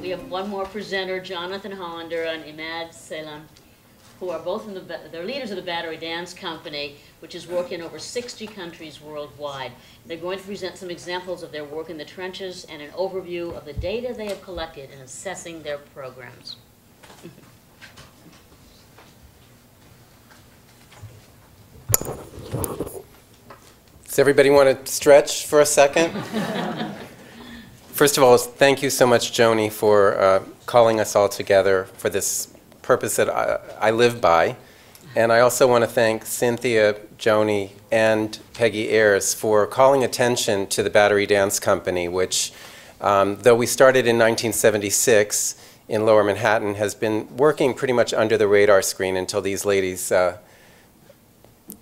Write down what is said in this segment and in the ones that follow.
we have one more presenter, Jonathan Hollander and Imad Salem, who are both they're leaders of the Battery Dance Company, which is working in over 60 countries worldwide. They're going to present some examples of their work in the trenches and an overview of the data they have collected in assessing their programs. Does everybody want to stretch for a second? First of all, thank you so much, Joni, for calling us all together for this purpose that I live by. And I also want to thank Cynthia, Joni, and Peggy Ayers for calling attention to the Battery Dance Company, which, though we started in 1976 in Lower Manhattan, has been working pretty much under the radar screen until these ladies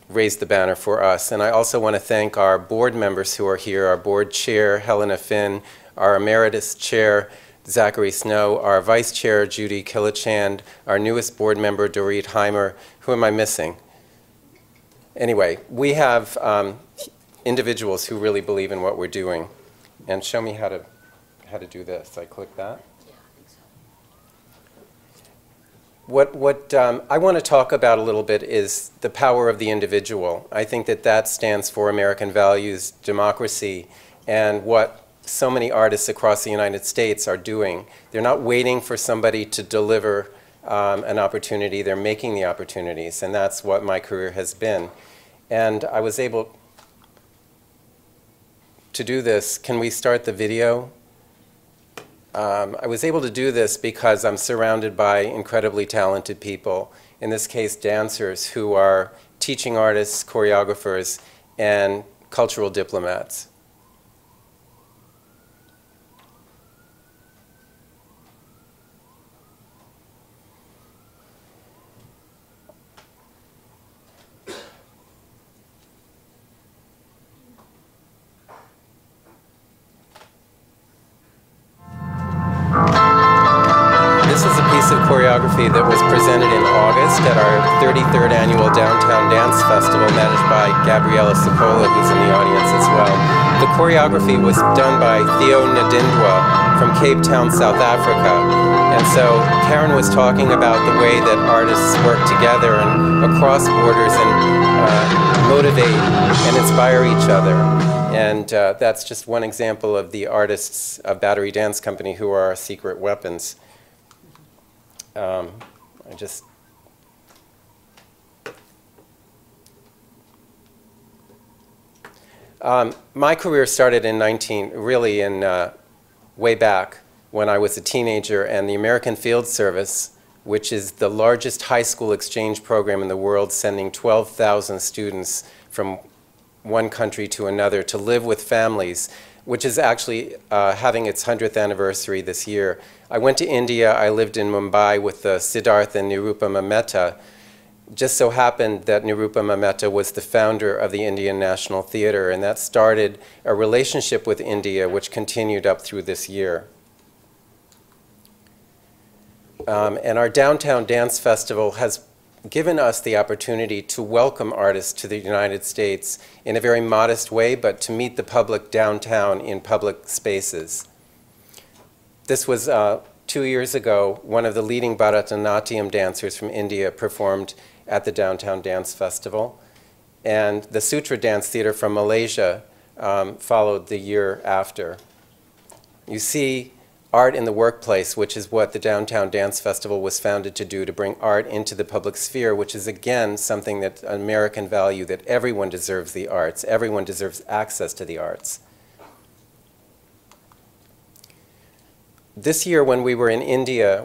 raised the banner for us. And I also want to thank our board members who are here, our board chair, Helena Finn, our emeritus chair, Zachary Snow, our vice chair, Judy Killichand, our newest board member, Dorit Heimer. Who am I missing? Anyway, we have individuals who really believe in what we're doing. And show me how to do this. I click that. Yeah, I think so. What I want to talk about a little bit is the power of the individual. I think that stands for American values, democracy, and what so many artists across the United States are doing. They're not waiting for somebody to deliver an opportunity. They're making the opportunities, and that's what my career has been. And I was able to do this. Can we start the video? I was able to do this because I'm surrounded by incredibly talented people, in this case dancers who are teaching artists, choreographers, and cultural diplomats. Choreography that was presented in August at our 33rd annual Downtown Dance Festival, managed by Gabriella Cipolla, who's in the audience as well. The choreography was done by Theo Nadindwa from Cape Town, South Africa. And so Karen was talking about the way that artists work together and across borders and motivate and inspire each other. And that's just one example of the artists of Battery Dance Company who are our secret weapons. My career started in way back when I was a teenager, and the American Field Service, which is the largest high school exchange program in the world, sending 12,000 students from one country to another to live with families, which is actually having its 100th anniversary this year. I went to India. I lived in Mumbai with Siddharth and Nirupama Mehta. Just so happened that Nirupama Mehta was the founder of the Indian National Theatre, and that started a relationship with India which continued up through this year. And our Downtown Dance Festival has given us the opportunity to welcome artists to the United States in a very modest way, but to meet the public downtown in public spaces. This was 2 years ago. One of the leading Bharatanatyam dancers from India performed at the Downtown Dance Festival. And the Sutra Dance Theater from Malaysia followed the year after. You see art in the workplace, which is what the Downtown Dance Festival was founded to do, to bring art into the public sphere, which is, again, something that an American value, that everyone deserves the arts. Everyone deserves access to the arts. This year, when we were in India,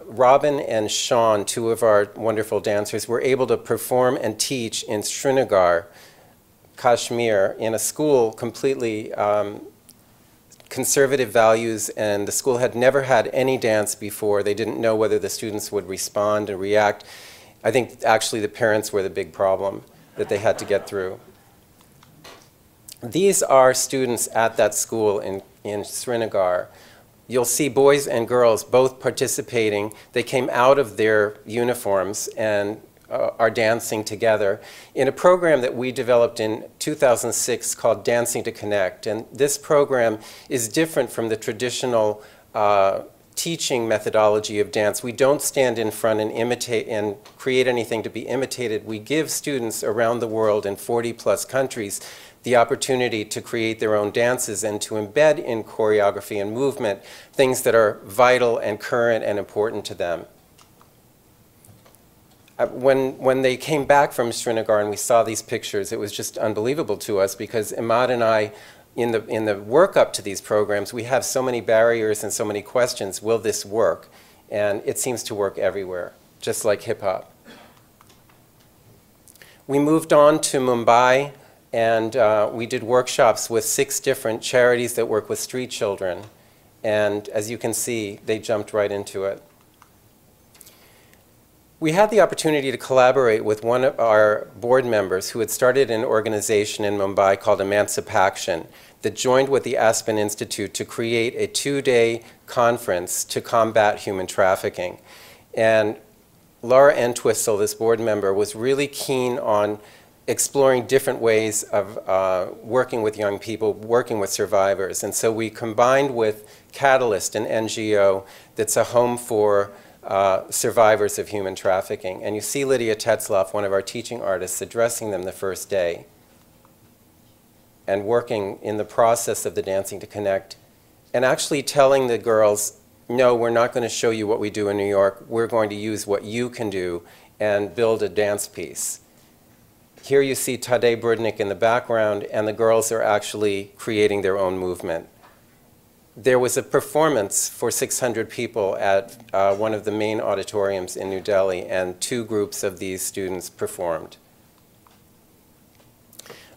Robin and Sean, two of our wonderful dancers, were able to perform and teach in Srinagar, Kashmir, in a school completely conservative values, and the school had never had any dance before. They didn't know whether the students would respond and react. I think actually the parents were the big problem that they had to get through. These are students at that school in Srinagar. You'll see boys and girls both participating. They came out of their uniforms and are dancing together in a program that we developed in 2006 called Dancing to Connect. And this program is different from the traditional teaching methodology of dance. We don't stand in front and imitate and create anything to be imitated. We give students around the world in 40+ countries the opportunity to create their own dances and to embed in choreography and movement things that are vital and current and important to them. When they came back from Srinagar and we saw these pictures, it was just unbelievable to us because Imad and I, in the work up to these programs, we have so many barriers and so many questions. Will this work? And it seems to work everywhere, just like hip hop. We moved on to Mumbai and we did workshops with 6 different charities that work with street children. And as you can see, they jumped right into it. We had the opportunity to collaborate with one of our board members who had started an organization in Mumbai called Emancipaction that joined with the Aspen Institute to create a 2-day conference to combat human trafficking. And Laura Entwistle, this board member, was really keen on exploring different ways of working with young people, working with survivors. And so we combined with Catalyst, an NGO that's a home for survivors of human trafficking. And you see Lydia Tetzloff, one of our teaching artists, addressing them the first day and working in the process of the Dancing to Connect and actually telling the girls, no, we're not going to show you what we do in New York. We're going to use what you can do and build a dance piece. Here you see Tadej Brudnik in the background, and the girls are actually creating their own movement. There was a performance for 600 people at one of the main auditoriums in New Delhi, and 2 groups of these students performed.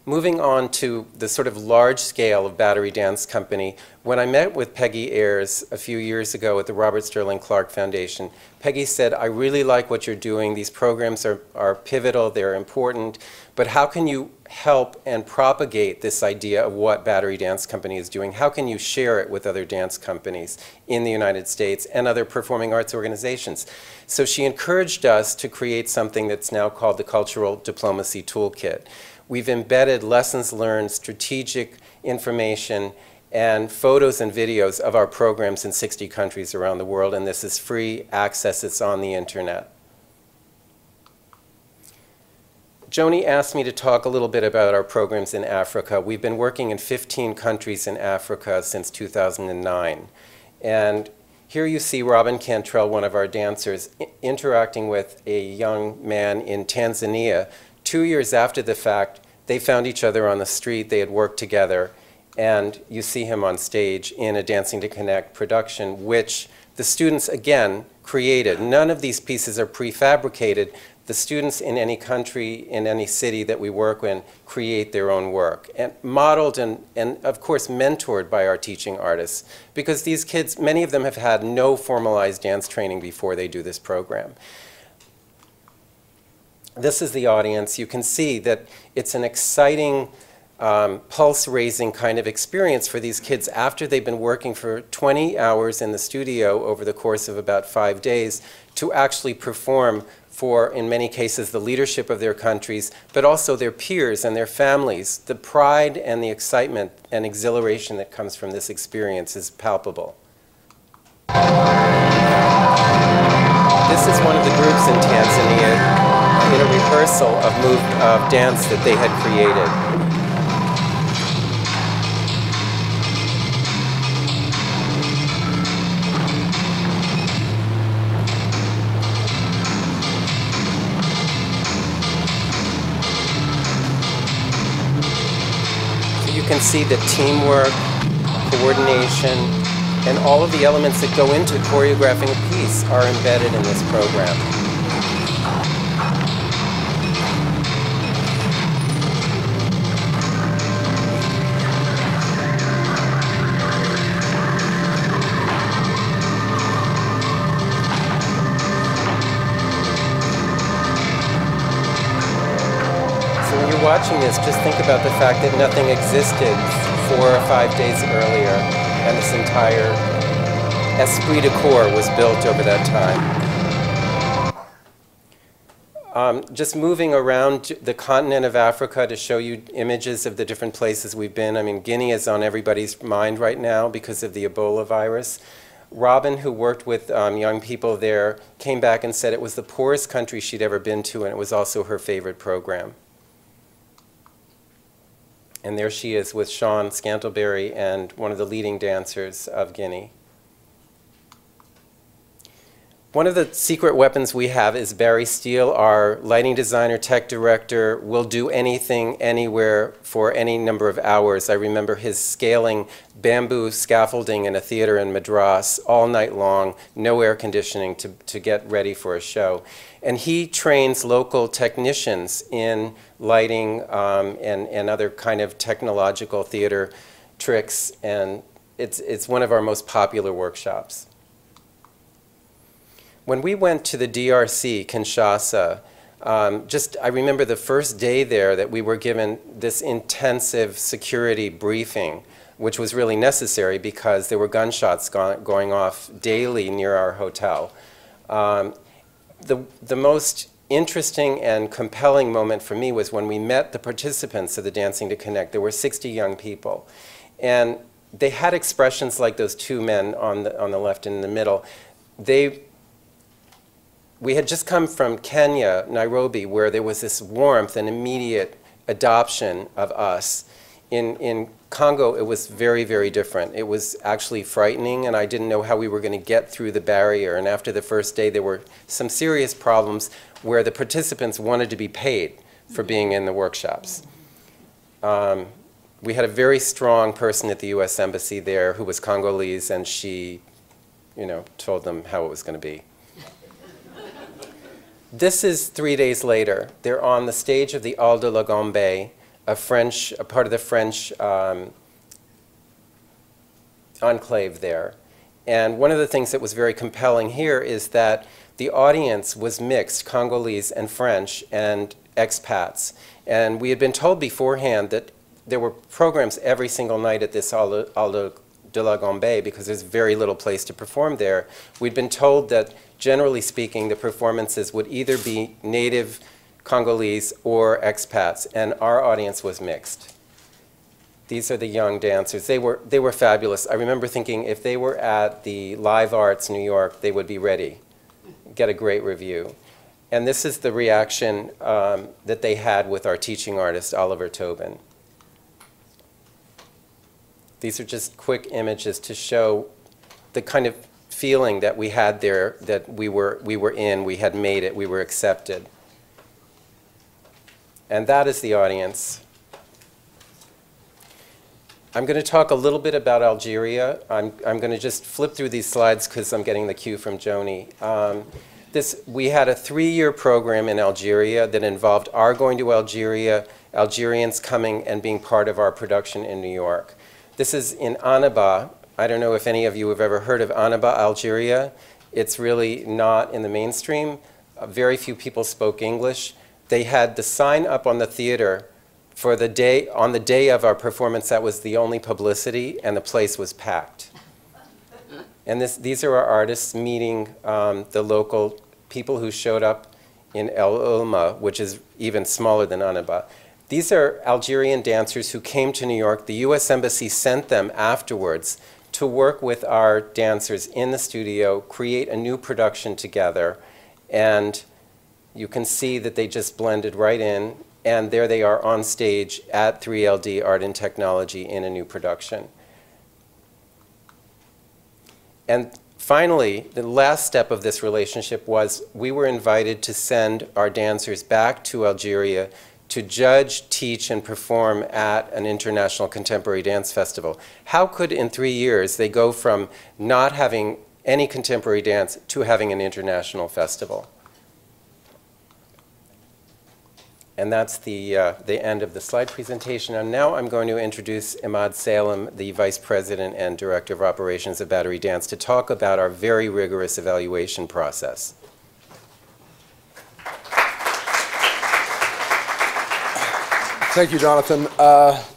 Moving on to the sort of large scale of Battery Dance Company, when I met with Peggy Ayers a few years ago at the Robert Sterling Clark Foundation, Peggy said, I really like what you're doing. These programs are pivotal, they're important, but how can you help and propagate this idea of what Battery Dance Company is doing? How can you share it with other dance companies in the United States and other performing arts organizations? So she encouraged us to create something that's now called the Cultural Diplomacy Toolkit. We've embedded lessons learned, strategic information, and photos and videos of our programs in 60 countries around the world, and this is free access. It's on the internet. Joni asked me to talk a little bit about our programs in Africa. We've been working in 15 countries in Africa since 2009. And here you see Robin Cantrell, one of our dancers, interacting with a young man in Tanzania. 2 years after the fact, they found each other on the street. They had worked together. And you see him on stage in a Dancing to Connect production, which the students, again, created. None of these pieces are prefabricated. The students in any country, in any city that we work in, create their own work, and modeled and of course mentored by our teaching artists, because these kids, many of them have had no formalized dance training before they do this program. This is the audience. You can see that it's an exciting, pulse-raising kind of experience for these kids after they've been working for 20 hours in the studio over the course of about 5 days to actually perform for, in many cases, the leadership of their countries, but also their peers and their families. The pride and the excitement and exhilaration that comes from this experience is palpable. This is one of the groups in Tanzania in a rehearsal of dance that they had created. You can see the teamwork, coordination, and all of the elements that go into choreographing a piece are embedded in this program. Watching this, just think about the fact that nothing existed 4 or 5 days earlier, and this entire esprit de corps was built over that time. Just moving around the continent of Africa to show you images of the different places we've been. I mean, Guinea is on everybody's mind right now because of the Ebola virus. Robin, who worked with young people there, came back and said it was the poorest country she'd ever been to, and it was also her favorite program. And there she is with Sean Scantlebury and one of the leading dancers of Guinea. One of the secret weapons we have is Barry Steele, our lighting designer, tech director, will do anything, anywhere, for any number of hours. I remember his scaling bamboo scaffolding in a theater in Madras all night long, no air conditioning, to get ready for a show. And he trains local technicians in lighting and other kind of technological theater tricks, and it's one of our most popular workshops. When we went to the DRC, Kinshasa, I remember the first day there that we were given this intensive security briefing, which was really necessary because there were gunshots going off daily near our hotel. The most interesting and compelling moment for me was when we met the participants of the Dancing to Connect. There were 60 young people. And they had expressions like those two men on the left and in the middle. We had just come from Kenya, Nairobi, where there was this warmth and immediate adoption of us. In Congo, it was very, very different. It was actually frightening, and I didn't know how we were going to get through the barrier. And after the first day, there were some serious problems where the participants wanted to be paid for being in the workshops. We had a very strong person at the U.S. Embassy there who was Congolese, and she, told them how it was going to be. This is 3 days later. They're on the stage of the Hall de la Gambée, a part of the French enclave there. And one of the things that was very compelling here is that the audience was mixed, Congolese and French and expats. And we had been told beforehand that there were programs every single night at this Hall de la Gambée because there's very little place to perform there. We'd been told that, generally speaking, the performances would either be native Congolese or expats, and our audience was mixed. These are the young dancers. They were fabulous. I remember thinking if they were at the Live Arts New York, they would be ready, get a great review. And this is the reaction that they had with our teaching artist, Oliver Tobin. These are just quick images to show the kind of feeling that we had there, that we were in, we had made it, we were accepted. And that is the audience. I'm going to talk a little bit about Algeria. I'm going to just flip through these slides because I'm getting the cue from Joni. We had a 3-year program in Algeria that involved our going to Algeria, Algerians coming and being part of our production in New York. This is in Annaba. I don't know if any of you have ever heard of Annaba, Algeria. It's really not in the mainstream. Very few people spoke English. They had the sign up on the theater for the day, on the day of our performance. That was the only publicity, and the place was packed. And these are our artists meeting the local people who showed up in El Ulma, which is even smaller than Annaba. These are Algerian dancers who came to New York. The U.S. Embassy sent them afterwards to work with our dancers in the studio, create a new production together, and you can see that they just blended right in, and there they are on stage at 3LD Art and Technology in a new production. And finally, the last step of this relationship was we were invited to send our dancers back to Algeria to judge, teach, and perform at an international contemporary dance festival. How could, in 3 years, they go from not having any contemporary dance to having an international festival? And that's the end of the slide presentation. And now I'm going to introduce Imad Salem, the Vice President and Director of Operations of Battery Dance, to talk about our very rigorous evaluation process. Thank you, Jonathan.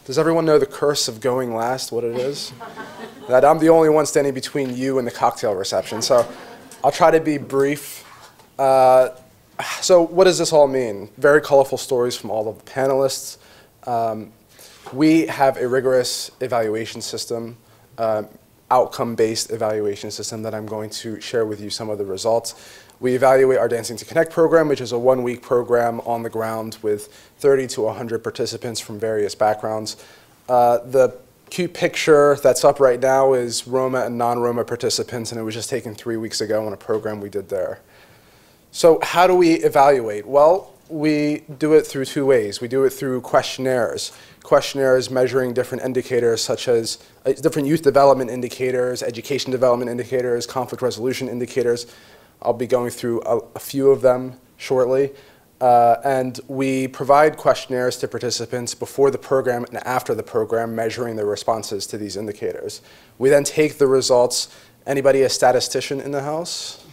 Does everyone know the curse of going last, what it is? That I'm the only one standing between you and the cocktail reception. So I'll try to be brief. So what does this all mean? Very colorful stories from all of the panelists. We have a rigorous evaluation system. outcome-based evaluation system that I'm going to share with you some of the results. We evaluate our Dancing to Connect program, which is a one-week program on the ground with 30 to 100 participants from various backgrounds. The cute picture that's up right now is Roma and non-Roma participants, and it was just taken 3 weeks ago in a program we did there. So how do we evaluate? Well, we do it through two ways. We do it through questionnaires. Questionnaires measuring different indicators such as different youth development indicators, education development indicators, conflict resolution indicators. I'll be going through a few of them shortly. And we provide questionnaires to participants before the program and after the program, measuring their responses to these indicators. We then take the results. Anybody a statistician in the house?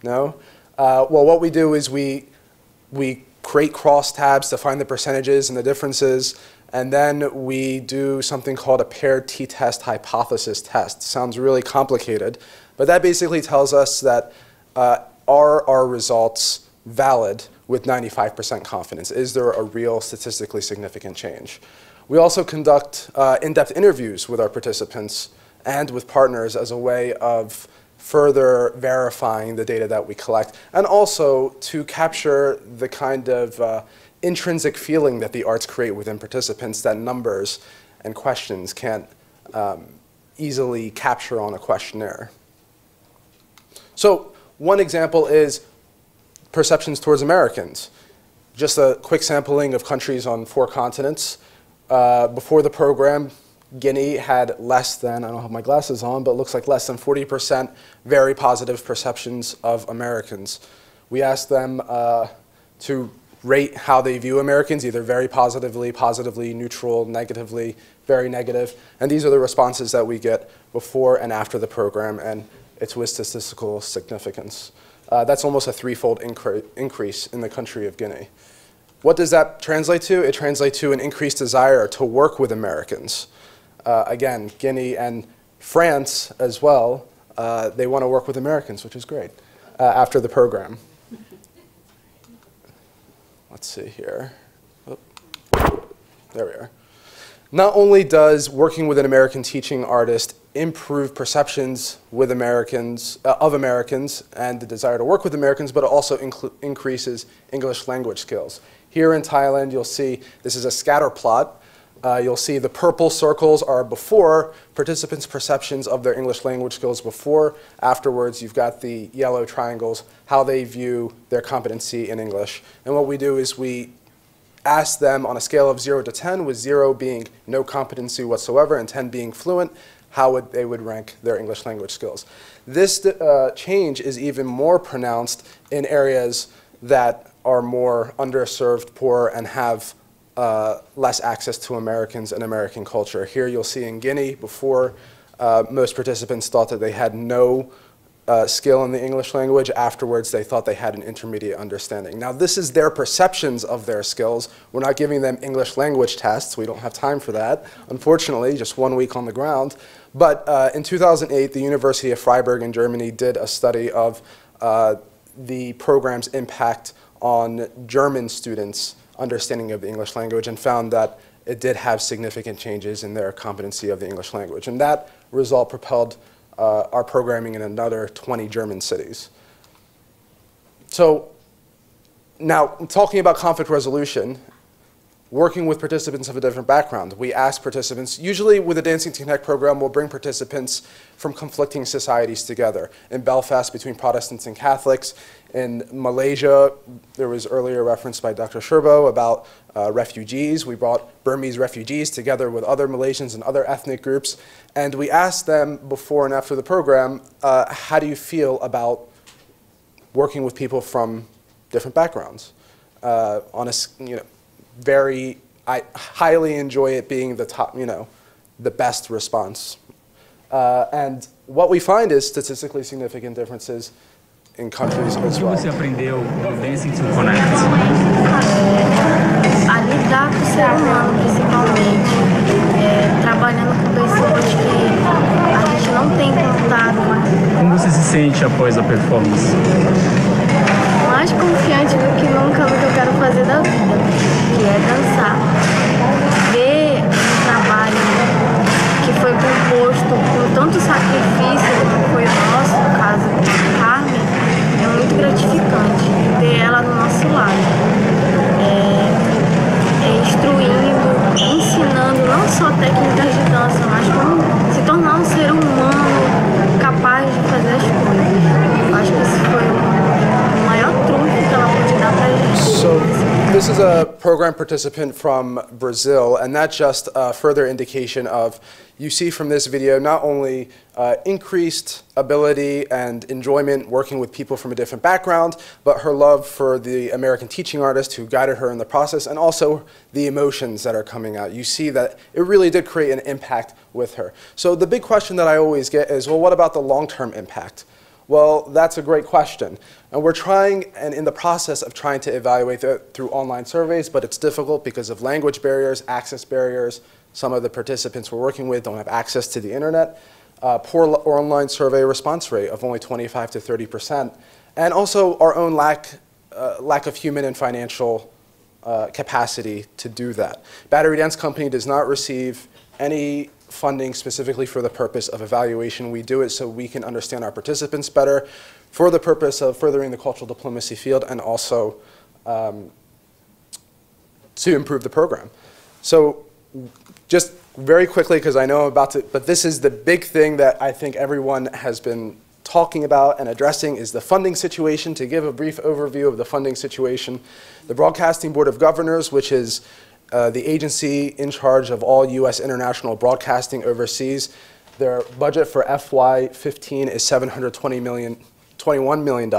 No? Well, what we do is we create crosstabs to find the percentages and the differences, and then we do something called a paired t-test hypothesis test. Sounds really complicated, but that basically tells us that are our results valid with 95% confidence? Is there a real statistically significant change? We also conduct in-depth interviews with our participants and with partners as a way of further verifying the data that we collect, and also to capture the kind of intrinsic feeling that the arts create within participants that numbers and questions can't easily capture on a questionnaire. So one example is perceptions towards Americans. Just a quick sampling of countries on 4 continents. Before the program, Guinea had less than, I don't have my glasses on, but it looks like less than 40% very positive perceptions of Americans. We asked them to rate how they view Americans, either very positively, positively, neutral, negatively, very negative. And these are the responses that we get before and after the program, and it's with statistical significance. That's almost a 3-fold increase in the country of Guinea. What does that translate to? It translates to an increased desire to work with Americans. Again, Guinea and France as well, they want to work with Americans, which is great, after the program. Let's see here. Oh, there we are. Not only does working with an American teaching artist improve perceptions with Americans, of Americans and the desire to work with Americans, but it also increases English language skills. Here in Thailand, you'll see this is a scatter plot. You'll see the purple circles are before participants' perceptions of their English language skills before. Afterwards, you've got the yellow triangles, how they view their competency in English. And what we do is we ask them on a scale of 0 to 10, with 0 being no competency whatsoever and 10 being fluent, how they would rank their English language skills. This change is even more pronounced in areas that are more underserved, poor, and have less access to Americans and American culture. Here you'll see in Guinea, before most participants thought that they had no skill in the English language. Afterwards, they thought they had an intermediate understanding. Now, this is their perceptions of their skills. We're not giving them English language tests. We don't have time for that, unfortunately, just 1 week on the ground. But in 2008, the University of Freiburg in Germany did a study of the program's impact on German students' understanding of the English language and found that it did have significant changes in their competency of the English language. And that result propelled our programming in another 20 German cities. So now, talking about conflict resolution, working with participants of a different background, we ask participants, usually with the Dancing to Connect program, we'll bring participants from conflicting societies together. In Belfast, between Protestants and Catholics. In Malaysia, there was earlier reference by Dr. Sherbo about refugees. We brought Burmese refugees together with other Malaysians and other ethnic groups. And we asked them before and after the program, how do you feel about working with people from different backgrounds? On a, I highly enjoy it being the top, the best response. And what we find is statistically significant differences in countries as well. O que você aprendeu no Dancing to Connect? A lidar com o ser humano, principalmente, trabalhando com pessoas que a gente não tem contato. Como você se sente após a performance? Mais confiante do que nunca no que eu quero fazer da vida, que é dançar. Ver um trabalho que foi composto com tanto sacrifício como foi o nosso, no caso da Carmen, é muito gratificante ter ela do nosso lado. Instruindo, ensinando não só técnicas de dança, mas como se tornar um ser humano capaz de fazer as coisas. Eu acho que esse foi o maior trunfo que ela pôde dar pra gente. So this is a program participant from Brazil, and that's just a further indication of, you see from this video, not only increased ability and enjoyment working with people from a different background, but her love for the American teaching artist who guided her in the process, and also the emotions that are coming out. You see that it really did create an impact with her. So the big question that I always get is, well, what about the long-term impact? Well, that's a great question. And we're trying, and in the process of trying to evaluate that through online surveys, but it's difficult because of language barriers, access barriers. Some of the participants we're working with don't have access to the internet. Poor online survey response rate of only 25 to 30%. And also our own lack of human and financial capacity to do that. Battery Dance Company does not receive any funding specifically for the purpose of evaluation. We do it so we can understand our participants better, for the purpose of furthering the cultural diplomacy field, and also to improve the program. So just very quickly, because I know I'm about to, but this is the big thing that I think everyone has been talking about and addressing, is the funding situation. To give a brief overview of the funding situation, the Broadcasting Board of Governors, which is the agency in charge of all U.S. international broadcasting overseas, their budget for FY15 is $21 million.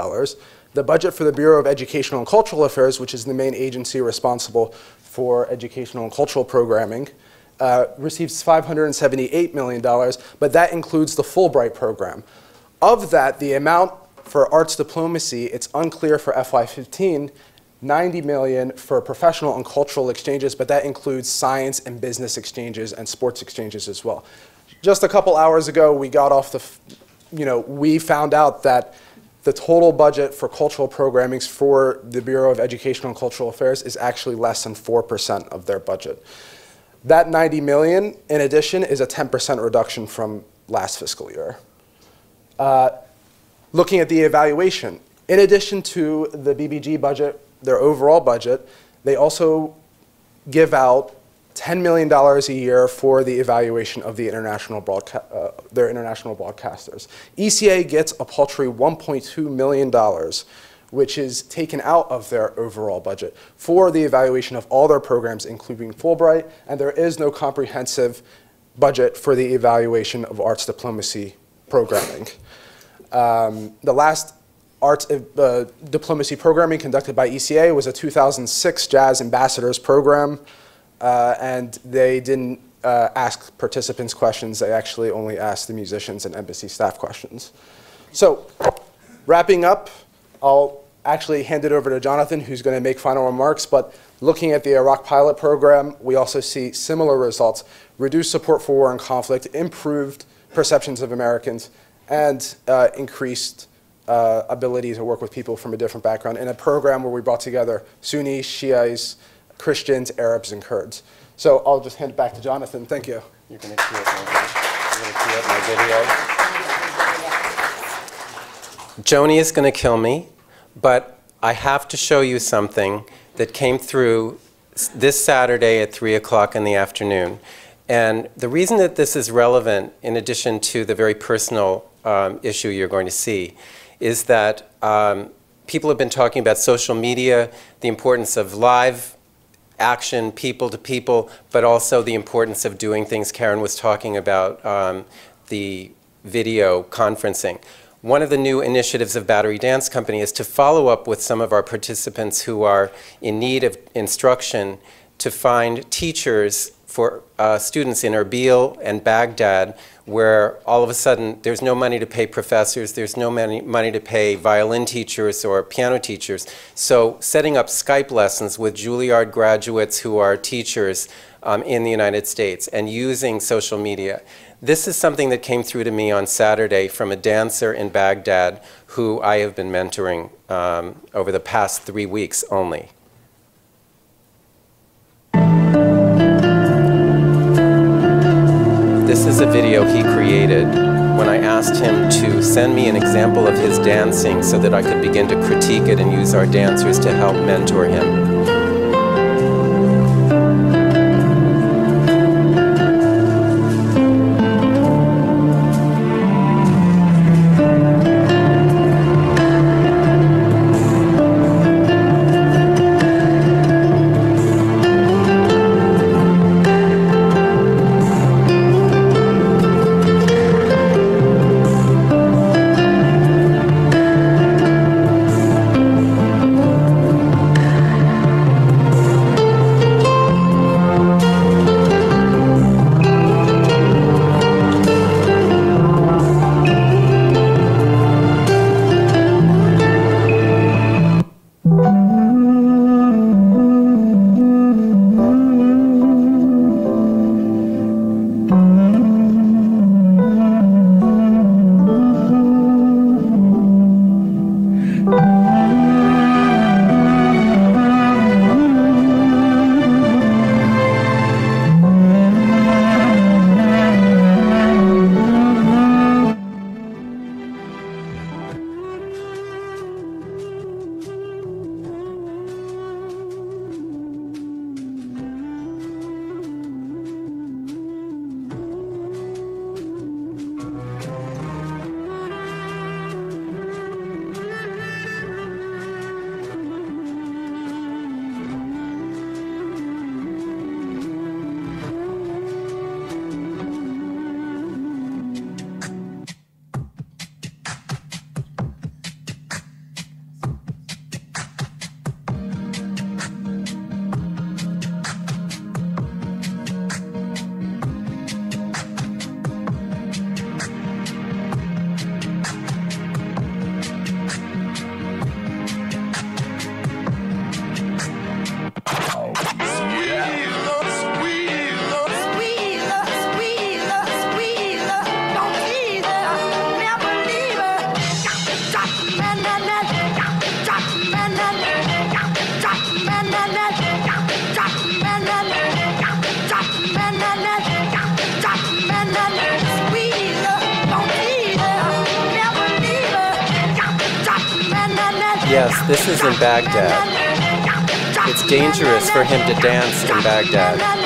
The budget for the Bureau of Educational and Cultural Affairs, which is the main agency responsible for educational and cultural programming, receives $578 million, but that includes the Fulbright program. Of that, the amount for arts diplomacy, it's unclear for FY15, $90 million for professional and cultural exchanges, but that includes science and business exchanges and sports exchanges as well. Just a couple hours ago, we got off we found out that the total budget for cultural programming for the Bureau of Educational and Cultural Affairs is actually less than 4% of their budget. That $90 million, in addition, is a 10% reduction from last fiscal year. Looking at the evaluation, in addition to the BBG budget, their overall budget, they also give out $10 million a year for the evaluation of the their international broadcasters. ECA gets a paltry $1.2 million, which is taken out of their overall budget for the evaluation of all their programs, including Fulbright, and there is no comprehensive budget for the evaluation of arts diplomacy programming. The last arts diplomacy programming conducted by ECA was a 2006 Jazz Ambassadors program, and they didn't ask participants questions, they actually only asked the musicians and embassy staff questions. So, wrapping up, I'll actually hand it over to Jonathan, who's going to make final remarks, but looking at the Iraq pilot program, we also see similar results: reduced support for war and conflict, improved perceptions of Americans, and increased ability to work with people from a different background in a program where we brought together Sunnis, Shiites, Christians, Arabs, and Kurds. So I'll just hand it back to Jonathan. Thank you. You're going to cue up my video. Joni is going to kill me, but I have to show you something that came through this Saturday at 3 o'clock in the afternoon. And the reason that this is relevant, in addition to the very personal issue you're going to see, is that people have been talking about social media, the importance of live action, people to people, but also the importance of doing things. Karen was talking about the video conferencing. One of the new initiatives of Battery Dance Company is to follow up with some of our participants who are in need of instruction to find teachers for students in Erbil and Baghdad, where all of a sudden there's no money to pay professors, there's no money to pay violin teachers or piano teachers. So setting up Skype lessons with Juilliard graduates who are teachers in the United States and using social media. This is something that came through to me on Saturday from a dancer in Baghdad who I have been mentoring over the past 3 weeks only. This is a video he created when I asked him to send me an example of his dancing so that I could begin to critique it and use our dancers to help mentor him. Yes, this is in Baghdad. It's dangerous for him to dance in Baghdad.